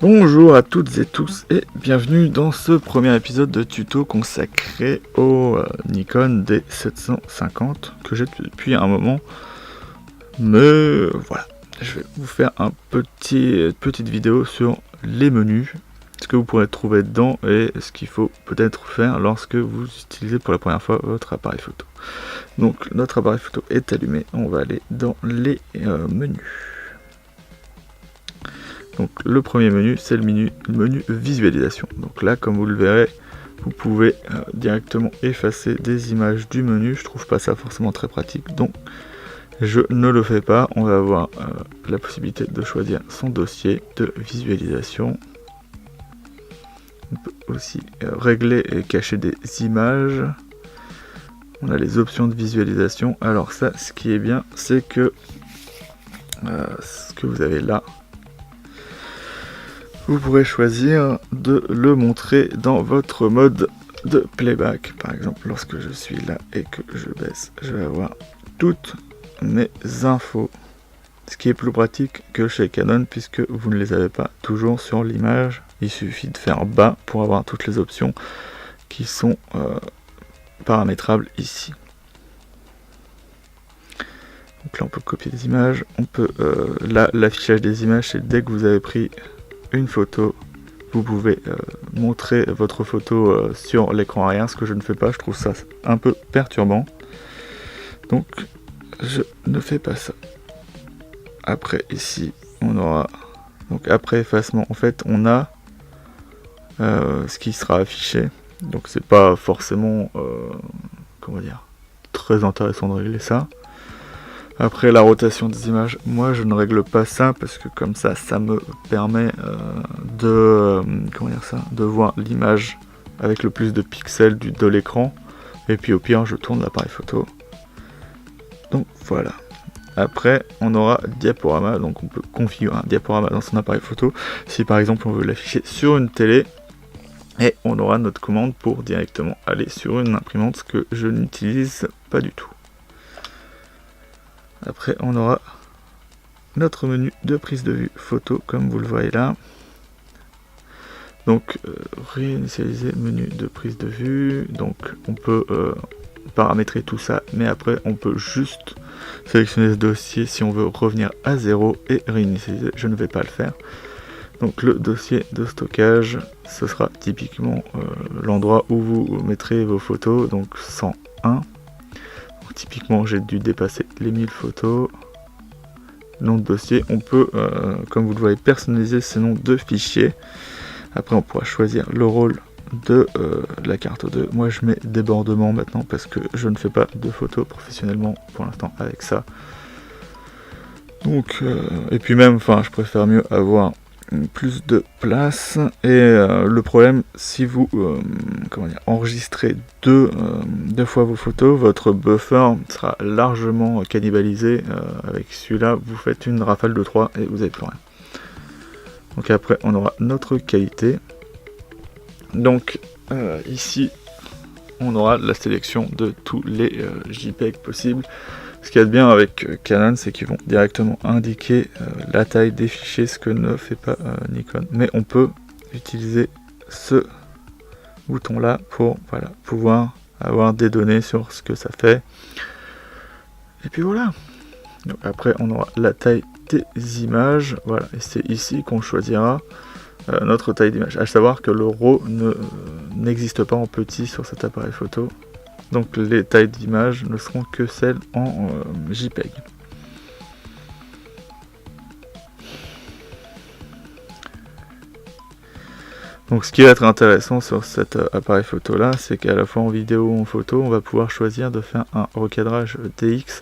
Bonjour à toutes et tous et bienvenue dans ce premier épisode de tuto consacré au Nikon D750 que j'ai depuis un moment. Mais voilà, je vais vous faire petite vidéo sur les menus, ce que vous pourrez trouver dedans et ce qu'il faut peut-être faire lorsque vous utilisez pour la première fois votre appareil photo. Donc notre appareil photo est allumé, on va aller dans les menus. Donc le premier menu, c'est le menu visualisation. Donc là, comme vous le verrez, vous pouvez directement effacer des images du menu. Je trouve pas ça forcément très pratique, donc je ne le fais pas. On va avoir la possibilité de choisir son dossier de visualisation. On peut aussi régler et cacher des images. On a les options de visualisation. Alors ça, ce qui est bien, c'est que ce que vous avez là, vous pourrez choisir de le montrer dans votre mode de playback. Par exemple, lorsque je suis là et que je baisse, je vais avoir toutes mes infos. Ce qui est plus pratique que chez Canon puisque vous ne les avez pas toujours sur l'image. Il suffit de faire bas pour avoir toutes les options qui sont paramétrables ici. Donc là on peut copier des images. On peut là l'affichage des images, c'est dès que vous avez pris une photo, vous pouvez montrer votre photo sur l'écran arrière, ce que je ne fais pas, je trouve ça un peu perturbant, donc je ne fais pas ça. Après ici on aura, donc après effacement, en fait on a ce qui sera affiché, donc c'est pas forcément comment dire, très intéressant de régler ça. Après la rotation des images, moi je ne règle pas ça parce que comme ça me permet de voir l'image avec le plus de pixels de l'écran, et puis au pire je tourne l'appareil photo. Donc voilà. Après on aura diaporama, donc on peut configurer un diaporama dans son appareil photo si par exemple on veut l'afficher sur une télé, et on aura notre commande pour directement aller sur une imprimante, ce que je n'utilise pas du tout. Après on aura notre menu de prise de vue photo comme vous le voyez là. Donc réinitialiser menu de prise de vue, donc on peut paramétrer tout ça, mais après on peut juste sélectionner ce dossier si on veut revenir à 0 et réinitialiser. Je ne vais pas le faire. Donc le dossier de stockage, ce sera typiquement l'endroit où vous mettrez vos photos, donc 101. Typiquement j'ai dû dépasser les 1000 photos. Nom de dossier, on peut comme vous le voyez personnaliser ces noms de fichiers. Après on pourra choisir le rôle de la carte 2. Moi je mets débordement maintenant parce que je ne fais pas de photos professionnellement pour l'instant avec ça. Donc et puis même, enfin je préfère mieux avoir plus de place, et le problème, si vous enregistrez deux fois vos photos, votre buffer sera largement cannibalisé. Avec celui-là vous faites une rafale de 3 et vous n'avez plus rien. Donc après on aura notre qualité, donc ici on aura la sélection de tous les JPEG possibles. Ce qu'il y a de bien avec Canon, c'est qu'ils vont directement indiquer la taille des fichiers, ce que ne fait pas Nikon. Mais on peut utiliser ce bouton là pour pouvoir avoir des données sur ce que ça fait. Et puis voilà. Donc après on aura la taille des images, voilà, et c'est ici qu'on choisira notre taille d'image. À savoir que le RAW n'existe pas en petit sur cet appareil photo. Donc les tailles d'image ne seront que celles en JPEG. Donc ce qui va être intéressant sur cet appareil photo là, c'est qu'à la fois en vidéo ou en photo, on va pouvoir choisir de faire un recadrage DX.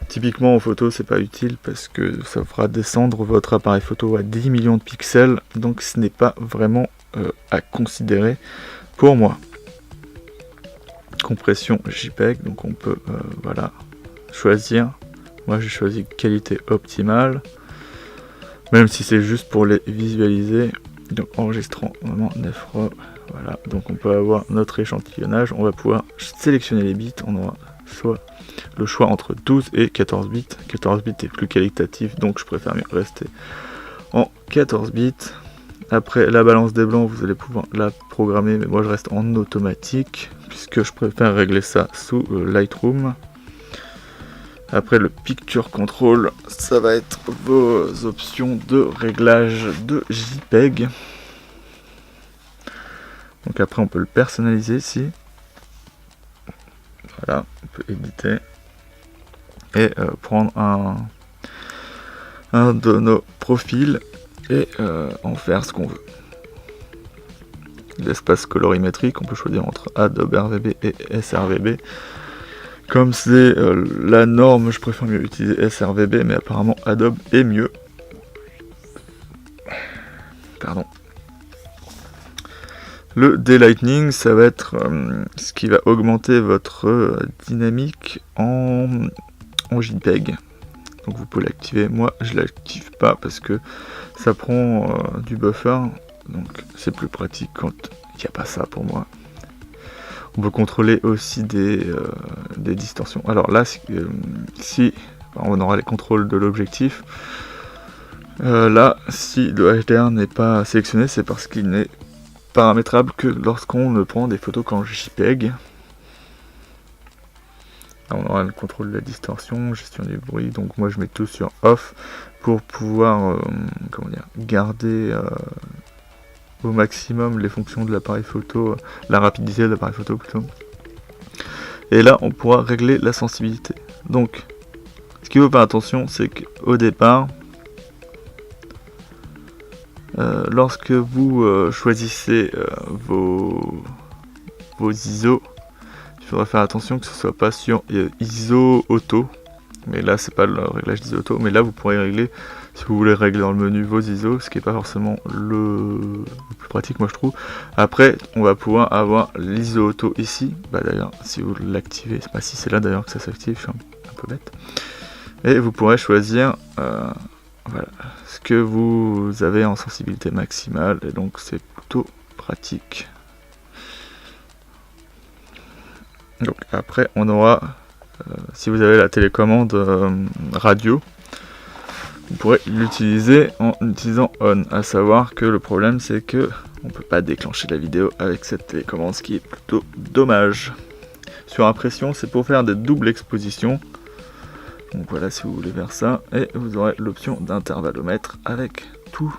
Typiquement en photo c'est pas utile parce que ça fera descendre votre appareil photo à 10 millions de pixels, donc ce n'est pas vraiment à considérer pour moi. Compression JPEG, donc on peut choisir. Moi j'ai choisi qualité optimale, même si c'est juste pour les visualiser. Donc enregistrant vraiment 9 RAW, voilà, donc on peut avoir notre échantillonnage. On va pouvoir sélectionner les bits, on aura soit le choix entre 12 et 14 bits. 14 bits est plus qualitatif, donc je préfère mieux rester en 14 bits. Après la balance des blancs, vous allez pouvoir la programmer, mais moi je reste en automatique puisque je préfère régler ça sous Lightroom. Après le Picture Control, ça va être vos options de réglage de JPEG. Donc après on peut le personnaliser ici. Voilà, on peut éditer et prendre un de nos profils et en faire ce qu'on veut. L'espace colorimétrique, on peut choisir entre Adobe RVB et sRVB. Comme c'est la norme, je préfère mieux utiliser sRVB, mais apparemment Adobe est mieux. Pardon. Le daylightning, ça va être ce qui va augmenter votre dynamique en JPEG. Donc vous pouvez l'activer. Moi, je l'active pas parce que ça prend du buffer. Donc c'est plus pratique quand il n'y a pas ça pour moi. On peut contrôler aussi des distorsions. Alors là, si on aura les contrôles de l'objectif, là, si le HDR n'est pas sélectionné, c'est parce qu'il n'est paramétrable que lorsqu'on ne prend des photos qu'en JPEG. Là, on aura le contrôle de la distorsion, gestion du bruit. Donc moi, je mets tout sur off pour pouvoir garder au maximum les fonctions de l'appareil photo, la rapidité de l'appareil photo plutôt. Et là on pourra régler la sensibilité. Donc ce qu'il faut faire attention, c'est qu'au départ, lorsque vous choisissez vos ISO, il faudra faire attention que ce soit pas sur ISO auto. Mais là c'est pas le réglage d'ISO auto, mais là vous pourrez régler, si vous voulez régler dans le menu vos ISO, ce qui n'est pas forcément le plus pratique moi je trouve. Après on va pouvoir avoir l'ISO auto ici, d'ailleurs si vous l'activez, si c'est là d'ailleurs que ça s'active, je suis un peu bête. Et vous pourrez choisir ce que vous avez en sensibilité maximale, et donc c'est plutôt pratique. Donc après on aura, si vous avez la télécommande radio, vous pourrez l'utiliser en utilisant on, à savoir que le problème c'est que on peut pas déclencher la vidéo avec cette télécommande, ce qui est plutôt dommage. Sur impression, c'est pour faire des doubles expositions. Donc voilà, si vous voulez faire ça, et vous aurez l'option d'intervallomètre avec tous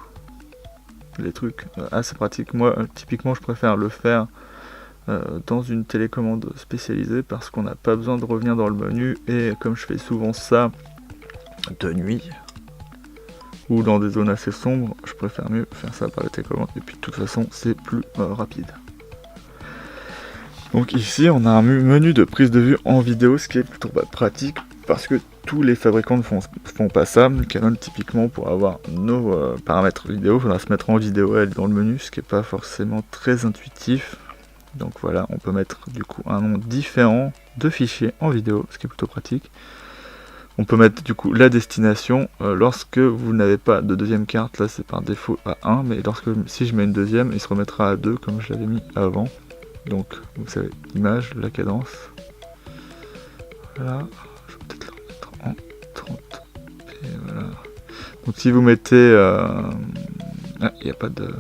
les trucs assez pratiques. Moi typiquement je préfère le faire dans une télécommande spécialisée parce qu'on n'a pas besoin de revenir dans le menu, et comme je fais souvent ça de nuit ou dans des zones assez sombres, je préfère mieux faire ça par la télécommande, et puis de toute façon c'est plus rapide. Donc ici on a un menu de prise de vue en vidéo, ce qui est plutôt pratique parce que tous les fabricants ne font pas ça. Canon typiquement, pour avoir nos paramètres vidéo, il faudra se mettre en vidéo et aller dans le menu, ce qui n'est pas forcément très intuitif. Donc voilà, on peut mettre du coup un nom différent de fichier en vidéo, ce qui est plutôt pratique. On peut mettre du coup la destination, lorsque vous n'avez pas de deuxième carte, là c'est par défaut à 1, mais si je mets une deuxième, il se remettra à 2 comme je l'avais mis avant. Donc vous savez, l'image, la cadence. Voilà, je vais peut-être la remettre en 30. Et voilà. Donc si vous mettez... il n'y a pas de...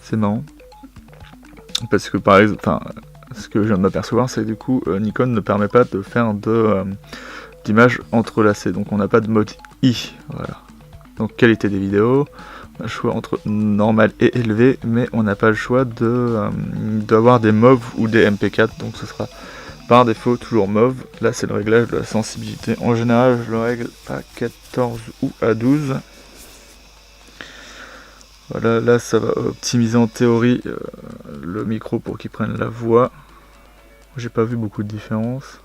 C'est marrant. Parce que par exemple, ce que je viens de m'apercevoir, c'est que du coup Nikon ne permet pas de faire d'images entrelacées, donc on n'a pas de mode I, voilà. Donc qualité des vidéos, on a le choix entre normal et élevé, mais on n'a pas le choix d'avoir des MOV ou des MP4, donc ce sera par défaut toujours MOV. Là c'est le réglage de la sensibilité, en général je le règle à 14 ou à 12. Voilà, là ça va optimiser en théorie le micro pour qu'il prenne la voix. J'ai pas vu beaucoup de différence.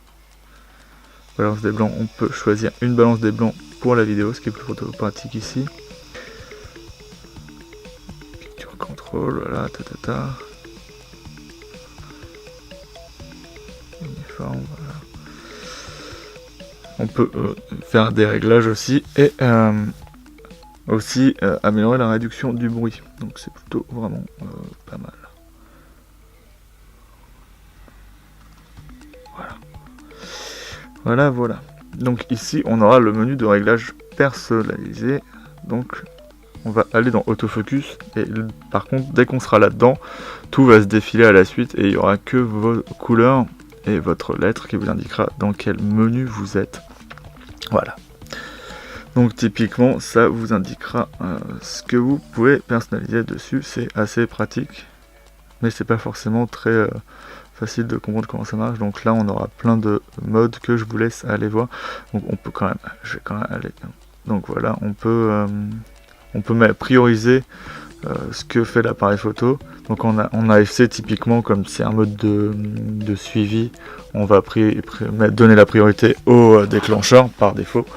Balance des blancs, on peut choisir une balance des blancs pour la vidéo, ce qui est plus pratique ici. Picture control, voilà, Uniforme, voilà. On peut faire des réglages aussi, et aussi améliorer la réduction du bruit, donc c'est plutôt vraiment pas mal. Voilà. Donc ici on aura le menu de réglage personnalisé, donc on va aller dans autofocus, et par contre, dès qu'on sera là-dedans, tout va se défiler à la suite, et il n'y aura que vos couleurs et votre lettre qui vous indiquera dans quel menu vous êtes. Voilà. Donc typiquement, ça vous indiquera ce que vous pouvez personnaliser dessus, c'est assez pratique, mais c'est pas forcément très facile de comprendre comment ça marche. Donc là, on aura plein de modes que je vous laisse aller voir. Donc on peut quand même, je vais quand même aller. Donc voilà, on peut prioriser ce que fait l'appareil photo. Donc en AFC, typiquement, comme c'est un mode de suivi, on va donner la priorité au déclencheur par défaut.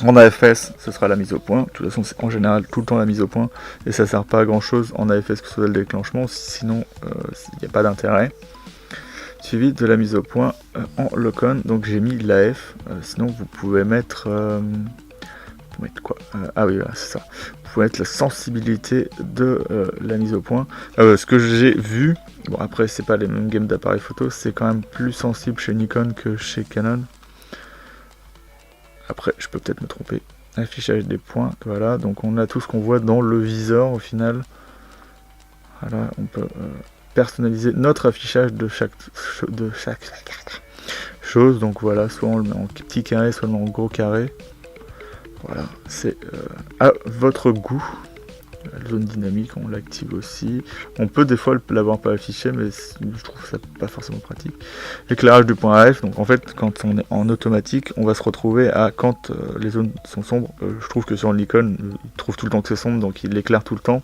En AFS, ce sera la mise au point. De toute façon, c'est en général tout le temps la mise au point. Et ça sert pas à grand chose en AFS que ce soit le déclenchement. Sinon, il n'y a pas d'intérêt. Suivi de la mise au point en lock-on. Donc j'ai mis l'AF. Sinon, vous pouvez mettre... quoi ah oui, voilà, c'est ça. Vous pouvez mettre la sensibilité de la mise au point. Ce que j'ai vu... Bon, après, c'est pas les mêmes gammes d'appareils photo. C'est quand même plus sensible chez Nikon que chez Canon. Après, je peux peut-être me tromper. Affichage des points, voilà. Donc on a tout ce qu'on voit dans le viseur au final. Voilà, on peut personnaliser notre affichage de chaque chose. Donc voilà, soit on le met en petit carré, soit on le met en gros carré. Voilà, c'est à votre goût. La zone dynamique, on l'active aussi. On peut des fois l'avoir pas affiché, mais je trouve ça pas forcément pratique. Éclairage du point AF, donc en fait, quand on est en automatique, on va se retrouver à quand les zones sont sombres. Je trouve que sur l'icône, il trouve tout le temps que c'est sombre, donc il l'éclaire tout le temps.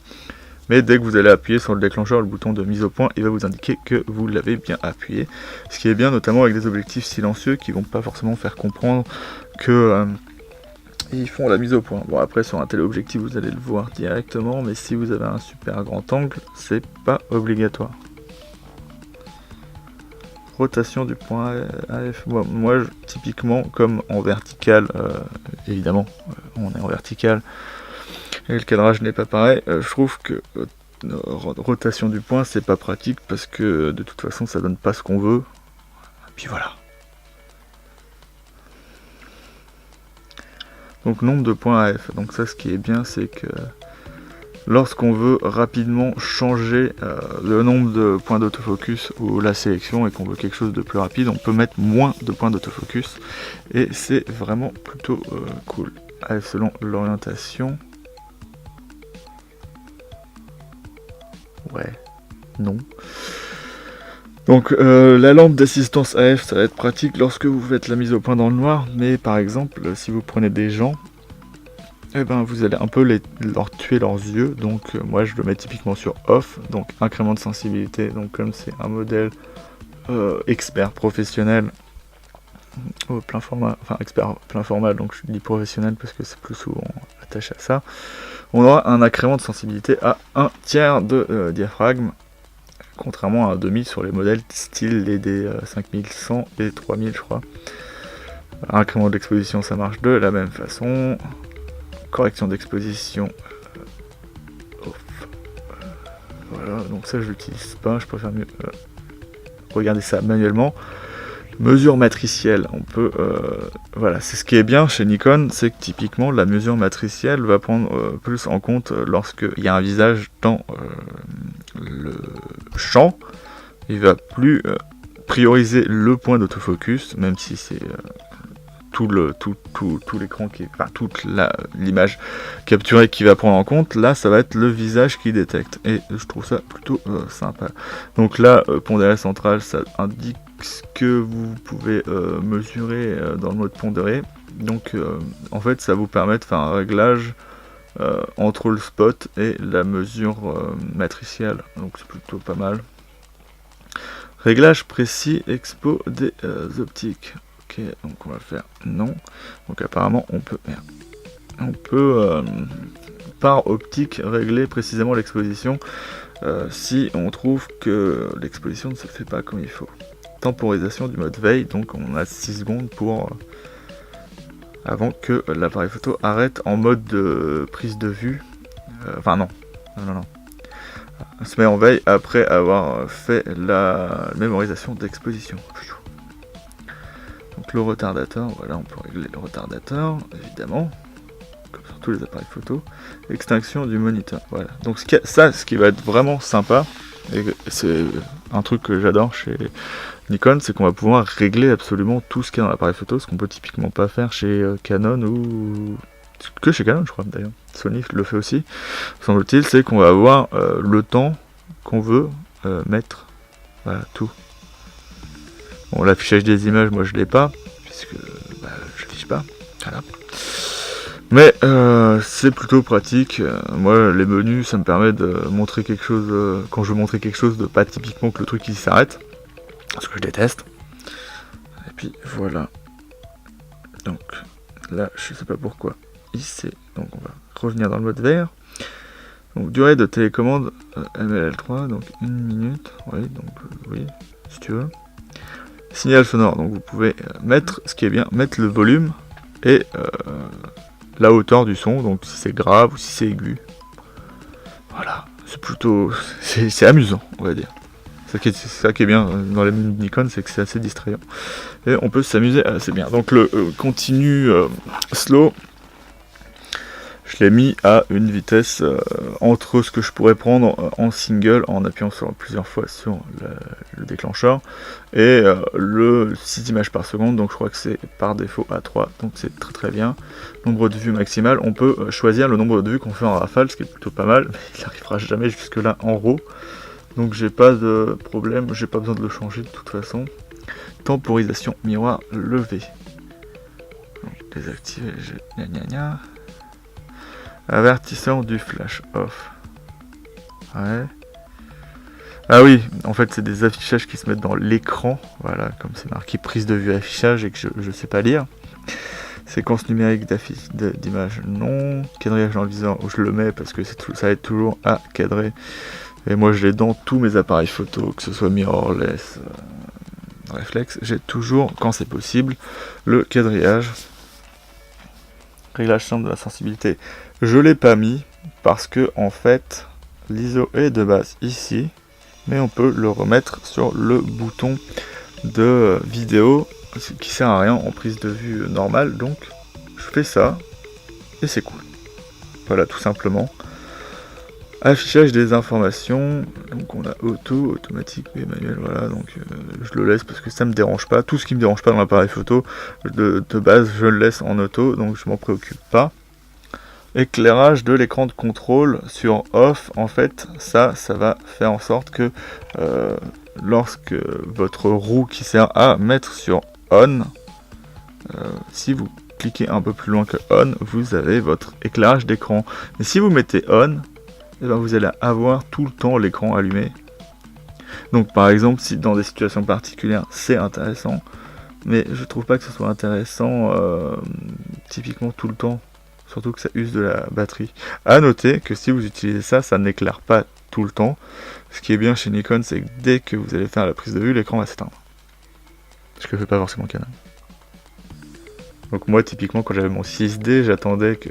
Mais dès que vous allez appuyer sur le déclencheur, le bouton de mise au point, il va vous indiquer que vous l'avez bien appuyé. Ce qui est bien, notamment avec des objectifs silencieux qui vont pas forcément faire comprendre que ils font la mise au point. Bon, après sur un téléobjectif vous allez le voir directement, mais si vous avez un super grand angle, c'est pas obligatoire. Rotation du point AF. Moi typiquement, comme en vertical, évidemment, on est en vertical et le cadrage n'est pas pareil, je trouve que rotation du point c'est pas pratique parce que de toute façon ça donne pas ce qu'on veut. Et puis voilà. Donc nombre de points AF, donc ça ce qui est bien c'est que lorsqu'on veut rapidement changer le nombre de points d'autofocus ou la sélection et qu'on veut quelque chose de plus rapide, on peut mettre moins de points d'autofocus et c'est vraiment plutôt cool. AF selon l'orientation. Ouais, non. Donc la lampe d'assistance AF, ça va être pratique lorsque vous faites la mise au point dans le noir, mais par exemple, si vous prenez des gens, eh ben, vous allez un peu leur tuer leurs yeux, donc moi je le mets typiquement sur off, donc incrément de sensibilité, donc comme c'est un modèle expert professionnel, au plein format, enfin expert plein format, donc je dis professionnel parce que c'est plus souvent attaché à ça, on aura un incrément de sensibilité à 1/3 de diaphragme, contrairement à un demi sur les modèles style les D5100 et 3000 je crois. Incrément d'exposition ça marche de la même façon. Correction d'exposition off. Voilà, donc ça je l'utilise pas, je préfère mieux regarder ça manuellement. Mesure matricielle, on peut voilà, c'est ce qui est bien chez Nikon, c'est que typiquement la mesure matricielle va prendre plus en compte lorsqu'il y a un visage dans le champ. Il va plus prioriser le point d'autofocus, même si c'est tout l'écran qui, enfin toute l'image capturée qui va prendre en compte. Là ça va être le visage qui détecte et je trouve ça plutôt sympa. Donc là pondéré central, ça indique ce que vous pouvez mesurer dans le mode pondéré. Donc en fait ça vous permet de faire un réglage entre le spot et la mesure matricielle, donc c'est plutôt pas mal. Réglage précis expo des optiques. Ok, donc on va faire non. Donc apparemment on peut par optique régler précisément l'exposition si on trouve que l'exposition ne se fait pas comme il faut. Temporisation du mode veille, donc on a 6 secondes pour avant que l'appareil photo arrête en mode de prise de vue. Enfin non. On se met en veille après avoir fait la mémorisation d'exposition. Donc le retardateur, voilà, on peut régler le retardateur, évidemment. comme sur tous les appareils photo. Extinction du moniteur, voilà. Donc ce qui va être vraiment sympa, et c'est un truc que j'adore chez Nikon, c'est qu'on va pouvoir régler absolument tout ce qu'il y a dans l'appareil photo, ce qu'on peut typiquement pas faire chez Canon ou que chez Canon, je crois d'ailleurs. Sony le fait aussi, semble-t-il, c'est qu'on va avoir le temps qu'on veut mettre, voilà, tout. Bon, l'affichage des images, moi je l'ai pas, puisque je fiche pas, voilà. Mais c'est plutôt pratique. Moi, les menus, ça me permet de montrer quelque chose, quand je veux montrer quelque chose, de pas typiquement que le truc qui s'arrête, parce que je déteste. Et puis voilà. Donc là, je sais pas pourquoi. Ici, donc on va revenir dans le mode vert. Donc durée de télécommande MLL3, donc 1 minute. Oui, donc oui, si tu veux. Signal sonore, donc vous pouvez mettre, ce qui est bien, mettre le volume et la hauteur du son, donc si c'est grave ou si c'est aigu. Voilà, c'est plutôt, c'est amusant, on va dire. C'est ça qui est bien dans les menus de Nikon, c'est que c'est assez distrayant. Et on peut s'amuser assez bien. Donc le continu slow, je l'ai mis à une vitesse entre ce que je pourrais prendre en single en appuyant plusieurs fois sur le déclencheur et le 6 images par seconde, donc je crois que c'est par défaut à 3, donc c'est très très bien. Nombre de vues maximal, on peut choisir le nombre de vues qu'on fait en rafale, ce qui est plutôt pas mal, mais il n'arrivera jamais jusque là en RAW, donc j'ai pas de problème, j'ai pas besoin de le changer de toute façon. Temporisation miroir levé. Donc désactiver, avertisseur du flash off. Ouais. Ah oui, en fait c'est des affichages qui se mettent dans l'écran. Voilà, comme c'est marqué prise de vue affichage et que je sais pas lire. Séquence numérique d'image, non. Quadrillage dans le viseur, où je le mets parce que ça aide toujours à cadrer. Et moi je l'ai dans tous mes appareils photo, que ce soit mirrorless, réflexe. J'ai toujours, quand c'est possible, le quadrillage. Réglage simple de la sensibilité. Je l'ai pas mis parce que en fait l'ISO est de base ici, mais on peut le remettre sur le bouton de vidéo, ce qui sert à rien en prise de vue normale, donc je fais ça et c'est cool. Voilà, tout simplement. Affichage des informations, donc on a auto, automatique et manuel, voilà, donc je le laisse parce que ça me dérange pas. Tout ce qui me dérange pas dans l'appareil photo, de base je le laisse en auto, donc je m'en préoccupe pas. Éclairage de l'écran de contrôle sur off, en fait, ça va faire en sorte que lorsque votre roue qui sert à mettre sur on, si vous cliquez un peu plus loin que on, vous avez votre éclairage d'écran. Mais si vous mettez on, et ben vous allez avoir tout le temps l'écran allumé. Donc par exemple, si dans des situations particulières, c'est intéressant, mais je trouve pas que ce soit intéressant typiquement tout le temps. Surtout que ça use de la batterie. A noter que si vous utilisez ça, ça n'éclaire pas tout le temps. Ce qui est bien chez Nikon, c'est que dès que vous allez faire la prise de vue, l'écran va s'éteindre. Ce que fait pas forcément Canon. Donc moi, typiquement, quand j'avais mon 6D, j'attendais que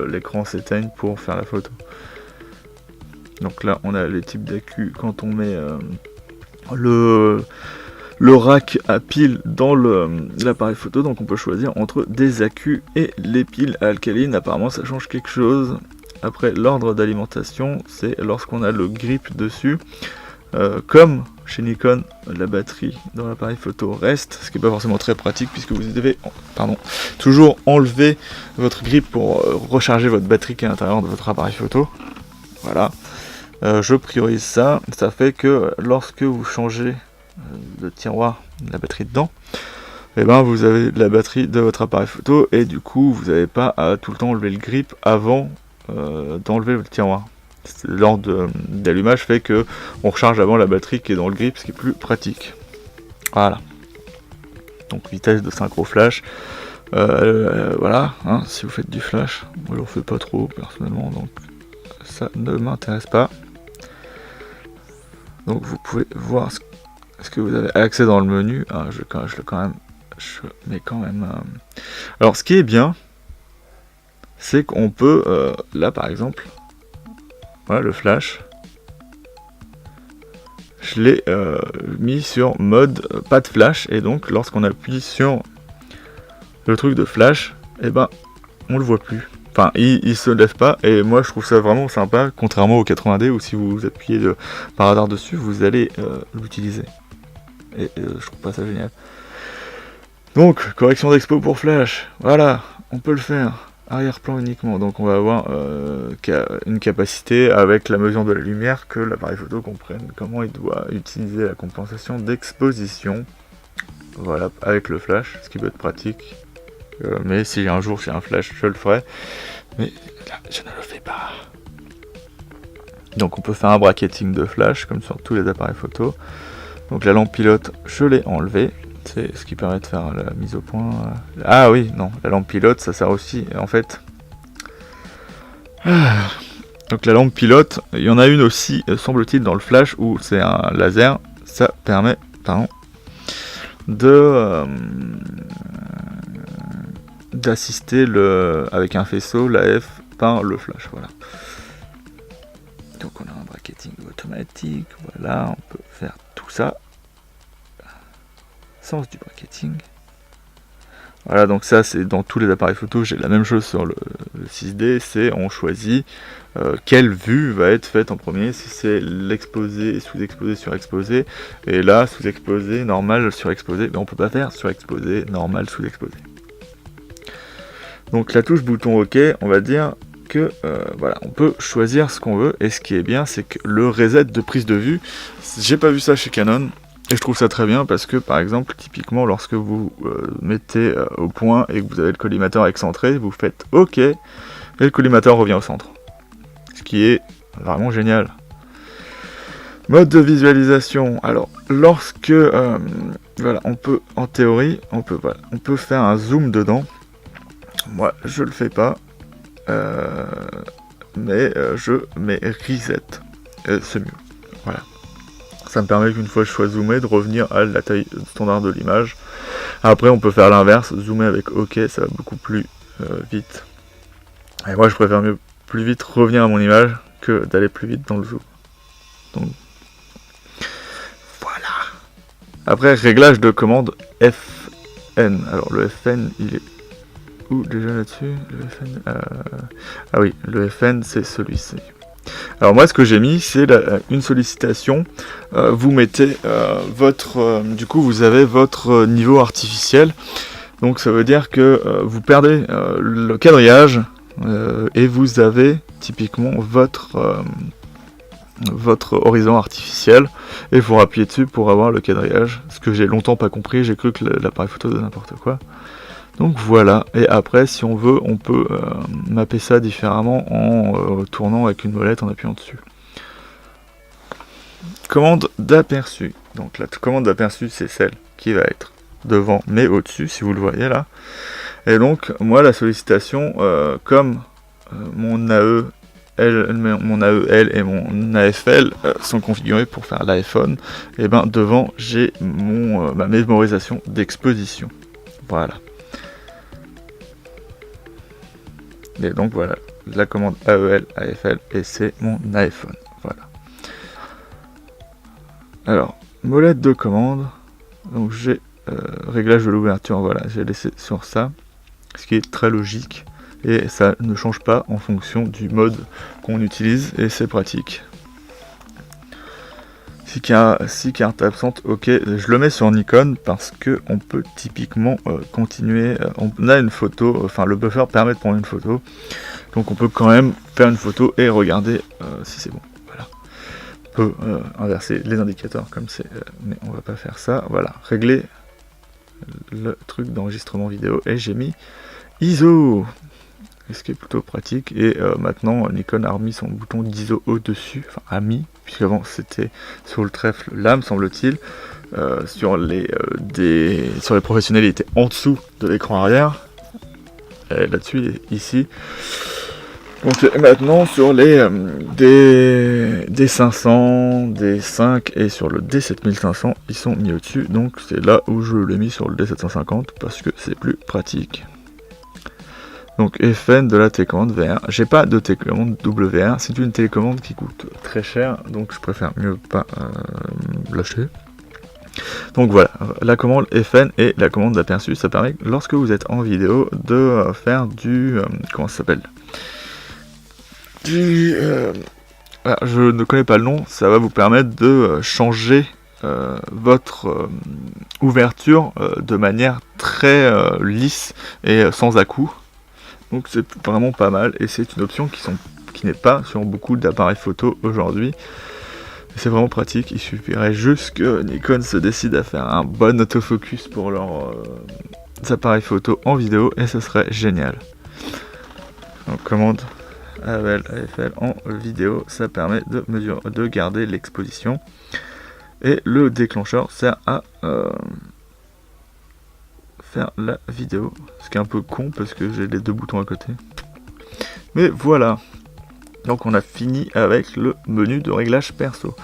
l'écran s'éteigne pour faire la photo. Donc là, on a les types d'accu quand on met le rack à piles dans l'appareil photo, donc on peut choisir entre des accus et les piles alcalines. Apparemment ça change quelque chose. Après, l'ordre d'alimentation, c'est lorsqu'on a le grip dessus, comme chez Nikon, la batterie dans l'appareil photo reste, ce qui n'est pas forcément très pratique puisque vous devez toujours enlever votre grip pour recharger votre batterie qui est à l'intérieur de votre appareil photo. Voilà, je priorise ça. Ça fait que lorsque vous changez le tiroir, la batterie dedans, et ben vous avez la batterie de votre appareil photo et du coup vous n'avez pas à tout le temps enlever le grip avant d'enlever le tiroir. L'ordre d'allumage fait que on recharge avant la batterie qui est dans le grip, ce qui est plus pratique. Voilà. Donc vitesse de synchro flash. Voilà, hein, si vous faites du flash, moi j'en fais pas trop personnellement, donc ça ne m'intéresse pas. Donc vous pouvez voir ce que vous avez accès dans le menu. Ah, je mets quand même. Alors ce qui est bien, c'est qu'on peut, là par exemple, voilà le flash, je l'ai mis sur mode pas de flash, et donc lorsqu'on appuie sur le truc de flash, et ben on le voit plus. Enfin, il se lève pas, et moi je trouve ça vraiment sympa, contrairement au 80D où si vous appuyez par hasard dessus, vous allez l'utiliser. Et je trouve pas ça génial. Donc, correction d'expo pour Flash, voilà, on peut le faire. Arrière-plan uniquement, donc on va avoir une capacité avec la mesure de la lumière que l'appareil photo comprenne comment il doit utiliser la compensation d'exposition. Voilà, avec le flash, ce qui peut être pratique. Mais si un jour j'ai un flash, je le ferai. Mais là, je ne le fais pas. Donc on peut faire un bracketing de flash, comme sur tous les appareils photo. Donc la lampe pilote, je l'ai enlevée. C'est ce qui permet de faire la mise au point. Ah oui, non, la lampe pilote, ça sert aussi, en fait. Donc la lampe pilote, il y en a une aussi, semble-t-il, dans le flash, où c'est un laser. Ça permet, d'assister avec un faisceau, la F, par le flash, voilà. Donc on a un bracketing automatique, voilà, on peut faire tout ça. Sens du bracketing. Voilà, donc ça c'est dans tous les appareils photo, j'ai la même chose sur le 6D, c'est on choisit quelle vue va être faite en premier, si c'est l'exposé, sous-exposé, surexposé, et là sous-exposé, normal, surexposé, mais on peut pas faire surexposé, normal, sous-exposé. Donc la touche bouton OK, on va dire que voilà, on peut choisir ce qu'on veut, et ce qui est bien c'est que le reset de prise de vue, j'ai pas vu ça chez Canon. Et je trouve ça très bien parce que, par exemple, typiquement, lorsque vous mettez au point et que vous avez le collimateur excentré, vous faites OK, et le collimateur revient au centre. Ce qui est vraiment génial. Mode de visualisation. Alors, lorsque, voilà, on peut, en théorie, on peut faire un zoom dedans. Moi, je le fais pas, mais je mets reset. C'est mieux. Voilà. Ça me permet qu'une fois que je sois zoomé, de revenir à la taille standard de l'image. Après, on peut faire l'inverse, zoomer avec OK, ça va beaucoup plus vite. Et moi, je préfère mieux plus vite revenir à mon image que d'aller plus vite dans le zoom. Donc, voilà. Après, réglage de commande FN. Alors, le FN, il est où déjà là-dessus? Le FN, ah oui, le FN, c'est celui-ci. Alors moi ce que j'ai mis c'est une sollicitation, vous mettez du coup vous avez votre niveau artificiel, donc ça veut dire que vous perdez le quadrillage et vous avez typiquement votre horizon artificiel et vous appuyez dessus pour avoir le quadrillage, ce que j'ai longtemps pas compris, j'ai cru que l'appareil photo faisait n'importe quoi. Donc voilà, et après si on veut on peut mapper ça différemment en tournant avec une molette en appuyant dessus. Commande d'aperçu. Donc la commande d'aperçu c'est celle qui va être devant mais au-dessus si vous le voyez là. Et donc moi la sollicitation comme mon AEL et mon AFL sont configurés pour faire l'iPhone, et ben devant j'ai ma mémorisation d'exposition. Voilà. Et donc voilà, la commande AEL, AFL, et c'est mon iPhone. Voilà. Alors, molette de commande. Donc j'ai réglage de l'ouverture, voilà, j'ai laissé sur ça. Ce qui est très logique. Et ça ne change pas en fonction du mode qu'on utilise, et c'est pratique. Si carte absente, ok, je le mets sur Nikon parce que on peut typiquement continuer, on a une photo, enfin le buffer permet de prendre une photo, donc on peut quand même faire une photo et regarder si c'est bon, voilà. On peut inverser les indicateurs comme c'est, mais on va pas faire ça, voilà, régler le truc d'enregistrement vidéo, et j'ai mis ISO, ce qui est plutôt pratique, et maintenant Nikon a remis son bouton d'ISO au-dessus, enfin a mis, puisqu'avant c'était sur le trèfle là me semble-t-il, sur les professionnels il était en dessous de l'écran arrière, et là-dessus ici, donc maintenant sur les D500, D5 et sur le D7500 ils sont mis au-dessus, donc c'est là où je l'ai mis sur le D750 parce que c'est plus pratique. Donc FN de la télécommande VR. J'ai pas de télécommande WR, c'est une télécommande qui coûte très cher, donc je préfère mieux pas l'acheter. Donc voilà, la commande FN et la commande d'aperçu, ça permet, lorsque vous êtes en vidéo, de faire du... comment ça s'appelle? Je ne connais pas le nom, ça va vous permettre de changer votre ouverture de manière très lisse et sans à-coups. Donc c'est vraiment pas mal, et c'est une option qui n'est pas sur beaucoup d'appareils photo aujourd'hui. C'est vraiment pratique, il suffirait juste que Nikon se décide à faire un bon autofocus pour leurs appareils photo en vidéo, et ce serait génial. Donc commande AFL en vidéo, ça permet de garder l'exposition. Et le déclencheur sert à faire la vidéo, ce qui est un peu con parce que j'ai les deux boutons à côté. Mais voilà. Donc on a fini avec le menu de réglage perso.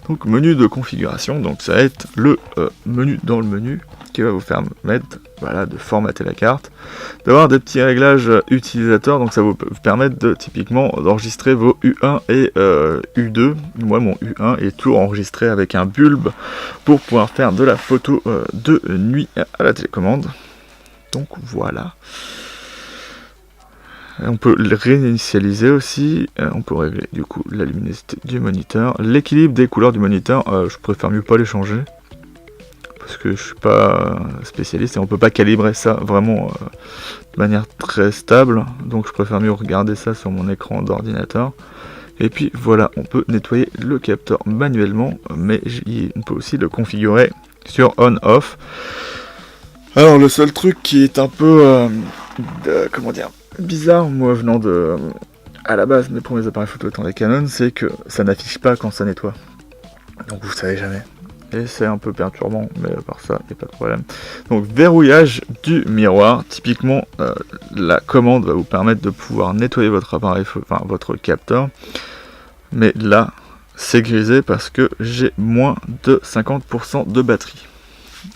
Donc menu de configuration, donc ça va être le menu dans le menu qui va vous permettre, voilà, de formater la carte, d'avoir des petits réglages utilisateurs, donc ça vous permettre de typiquement d'enregistrer vos U1 et U2. Moi mon U1 est tout enregistré avec un bulbe pour pouvoir faire de la photo de nuit à la télécommande. Donc voilà. On peut le réinitialiser aussi, on peut régler du coup la luminosité du moniteur, l'équilibre des couleurs du moniteur, je préfère mieux pas les changer, parce que je suis pas spécialiste et on peut pas calibrer ça vraiment de manière très stable, donc je préfère mieux regarder ça sur mon écran d'ordinateur. Et puis voilà, on peut nettoyer le capteur manuellement, mais on peut aussi le configurer sur on-off. Alors le seul truc qui est un peu, comment dire, bizarre, moi venant de... à la base, mes premiers appareils photo étant des Canon, c'est que ça n'affiche pas quand ça nettoie. Donc vous savez jamais. Et c'est un peu perturbant, mais à part ça, il n'y a pas de problème. Donc verrouillage du miroir. Typiquement, la commande va vous permettre de pouvoir nettoyer votre appareil, enfin votre capteur. Mais là, c'est grisé parce que j'ai moins de 50% de batterie.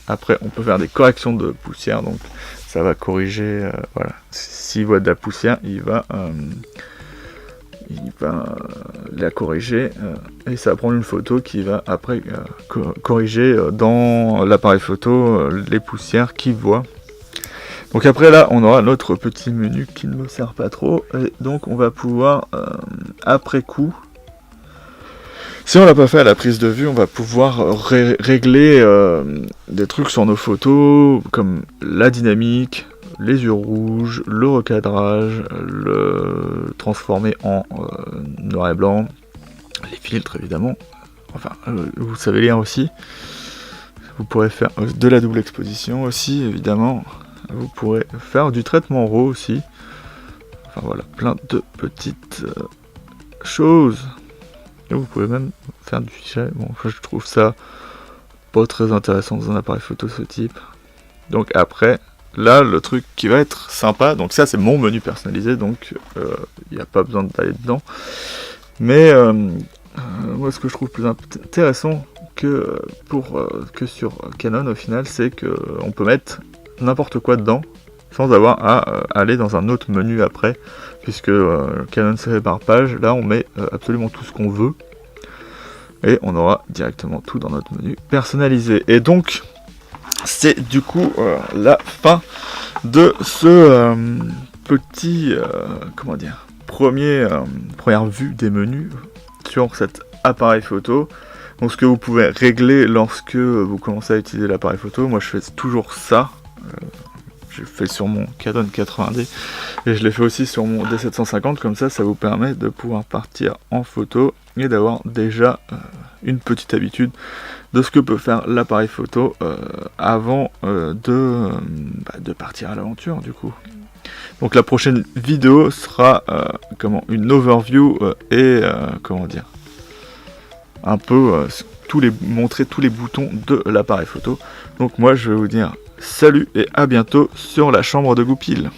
Après, on peut faire des corrections de poussière, donc ça va corriger, voilà. S'il voit de la poussière, il va la corriger, et ça va prendre une photo qui va après corriger dans l'appareil photo les poussières qu'il voit. Donc après là, on aura notre petit menu qui ne me sert pas trop, et donc on va pouvoir, après coup, si on l'a pas fait à la prise de vue, on va pouvoir régler des trucs sur nos photos, comme la dynamique, les yeux rouges, le recadrage, le transformer en noir et blanc, les filtres évidemment, enfin vous savez lire aussi, vous pourrez faire de la double exposition aussi évidemment, vous pourrez faire du traitement RAW aussi, enfin voilà, plein de petites choses. Et vous pouvez même faire du fichier. Bon, je trouve ça pas très intéressant dans un appareil photo ce type. Donc après, là, le truc qui va être sympa, donc ça c'est mon menu personnalisé, donc il n'y a pas besoin d'aller dedans. Mais moi ce que je trouve plus intéressant que sur Canon au final, c'est qu'on peut mettre n'importe quoi dedans, sans avoir à aller dans un autre menu après, puisque Canon c'est fait par page, là on met absolument tout ce qu'on veut, et on aura directement tout dans notre menu personnalisé. Et donc, c'est du coup la fin de ce petit, comment dire, première vue des menus sur cet appareil photo. Donc ce que vous pouvez régler lorsque vous commencez à utiliser l'appareil photo, moi je fais toujours ça. Je fais sur mon Canon 80D et je l'ai fait aussi sur mon D750, comme ça vous permet de pouvoir partir en photo et d'avoir déjà une petite habitude de ce que peut faire l'appareil photo avant de partir à l'aventure du coup. Donc la prochaine vidéo sera une overview et comment dire, un peu montrer tous les boutons de l'appareil photo. Donc moi je vais vous dire salut et à bientôt sur la chambre de Goupil.